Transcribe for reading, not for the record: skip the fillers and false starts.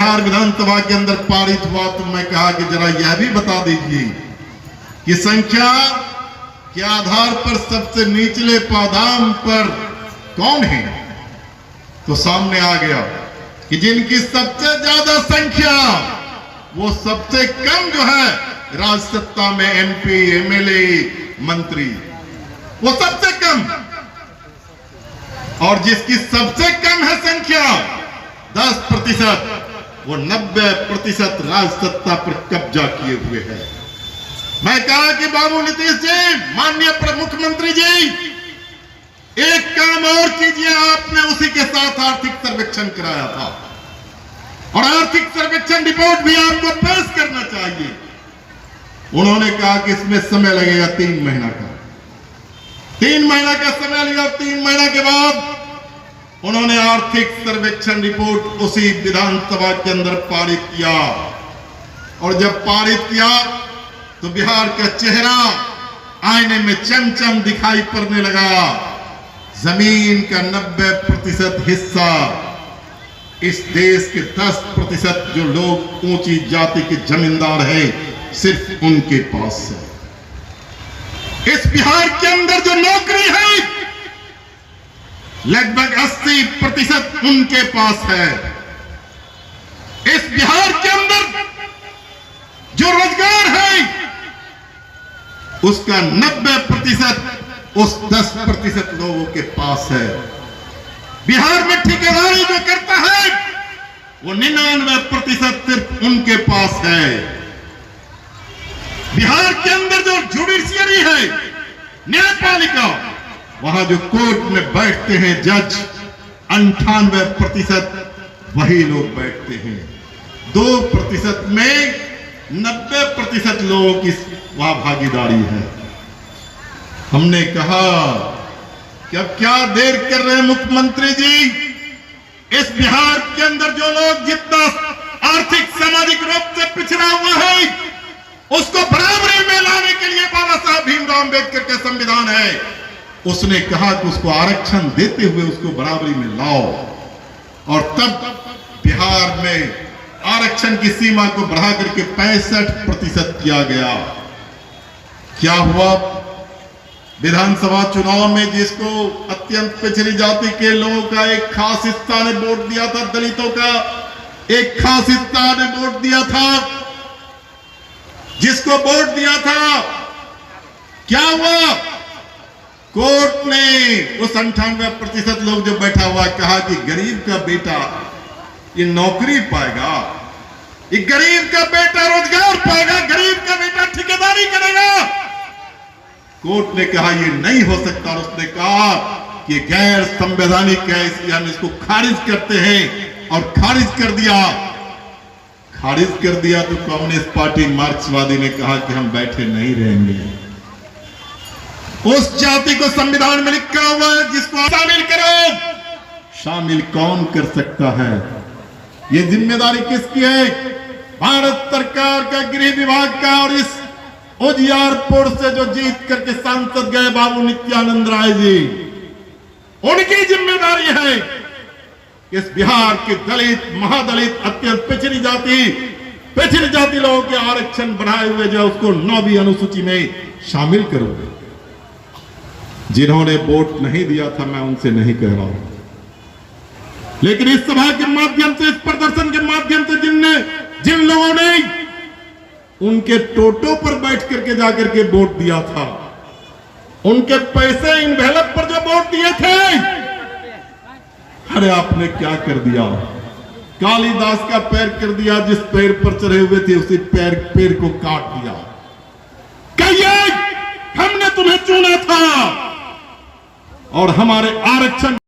बिहार विधानसभा के अंदर पारित हुआ तो मैं कहा कि जरा यह भी बता दीजिए कि संख्या के आधार पर सबसे निचले पादाम पर कौन है। तो सामने आ गया कि जिनकी सबसे ज्यादा संख्या, वो सबसे कम जो है राज सत्ता में एमपी, एमएलए, मंत्री, वो सबसे कम, और जिसकी सबसे कम है संख्या 10%, वो 90% राज सत्ता पर कब्जा किए हुए है। मैं कहा कि बाबू नीतीश जी, माननीय मुख्यमंत्री जी, एक काम और कीजिए। आपने उसी के साथ आर्थिक सर्वेक्षण कराया था और आर्थिक सर्वेक्षण रिपोर्ट भी आपको पेश करना चाहिए। उन्होंने कहा कि इसमें समय लगेगा 3 महीना का। 3 महीना का समय लिया। 3 महीना के बाद उन्होंने आर्थिक सर्वेक्षण रिपोर्ट उसी विधानसभा के अंदर पारित किया, और जब पारित किया तो बिहार का चेहरा आईने में चमचम दिखाई पड़ने लगा। जमीन का 90% हिस्सा इस देश के 10% जो लोग ऊंची जाति के जमींदार हैं, सिर्फ उनके पास है। इस बिहार के अंदर जो नौकरी है, लगभग 80% उनके पास है। इस बिहार के अंदर जो रोजगार है, उसका 90% उस 10% लोगों के पास है। बिहार में ठेकेदारी जो करता है, वो 99% सिर्फ उनके पास है। बिहार के अंदर जो जुडिशियरी है, न्यायपालिका, वहां जो कोर्ट में बैठते हैं जज, 98% वही लोग बैठते हैं। 2% में 90% लोगों की वहां भागीदारी है। हमने कहा कि अब क्या देर कर रहे हैं मुख्यमंत्री जी, इस बिहार के अंदर जो लोग जितना आर्थिक सामाजिक रूप से पिछड़ा हुआ है, उसको बराबरी में लाने के लिए बाबा साहब भीमराव अम्बेडकर का संविधान है। उसने कहा कि उसको आरक्षण देते हुए उसको बराबरी में लाओ, और तब बिहार में आरक्षण की सीमा को बढ़ा करके 65% किया गया। क्या हुआ? विधानसभा चुनाव में जिसको अत्यंत पिछड़ी जाति के लोगों का एक खास हिस्सा ने वोट दिया था, दलितों का एक खास हिस्सा ने वोट दिया था, जिसको वोट दिया था, क्या हुआ? कोर्ट ने उस 98% लोग जो बैठा हुआ कहा कि गरीब का बेटा ये नौकरी पाएगा, ये गरीब का बेटा रोजगार पाएगा, गरीब का बेटा ठेकेदारी करेगा। कोर्ट ने कहा ये नहीं हो सकता, और उसने कहा कि गैर संवैधानिक है, इसलिए हम इसको खारिज करते हैं, और खारिज कर दिया। खारिज कर दिया तो कम्युनिस्ट पार्टी मार्क्सवादी ने कहा कि हम बैठे नहीं रहेंगे। उस जाति को संविधान में लिखा हुआ है जिसको शामिल करो। शामिल कौन कर सकता है? ये जिम्मेदारी किसकी है? भारत सरकार का, गृह विभाग का, और इस उजियारपुर से जो जीत करके सांसद गए बाबू नित्यानंद राय जी, उनकी जिम्मेदारी है। इस बिहार के दलित, महादलित, अत्यंत पिछड़ी जाति लोगों के आरक्षण बढ़ाए हुए जो उसको 9वीं अनुसूची में शामिल करोगे। जिन्होंने वोट नहीं दिया था, मैं उनसे नहीं कह रहा हूं, लेकिन इस सभा के माध्यम से, इस प्रदर्शन के माध्यम से जिन लोगों ने उनके टोटो पर बैठ करके जाकर के वोट दिया था, उनके पैसे इन्वेलप पर जो वोट दिए थे, अरे आपने क्या कर दिया? कालिदास का पैर कर दिया, जिस पैर पर चढ़े हुए थे उसी पैर को काट दिया। कहिए हमने तुम्हें चुना था और हमारे आरक्षण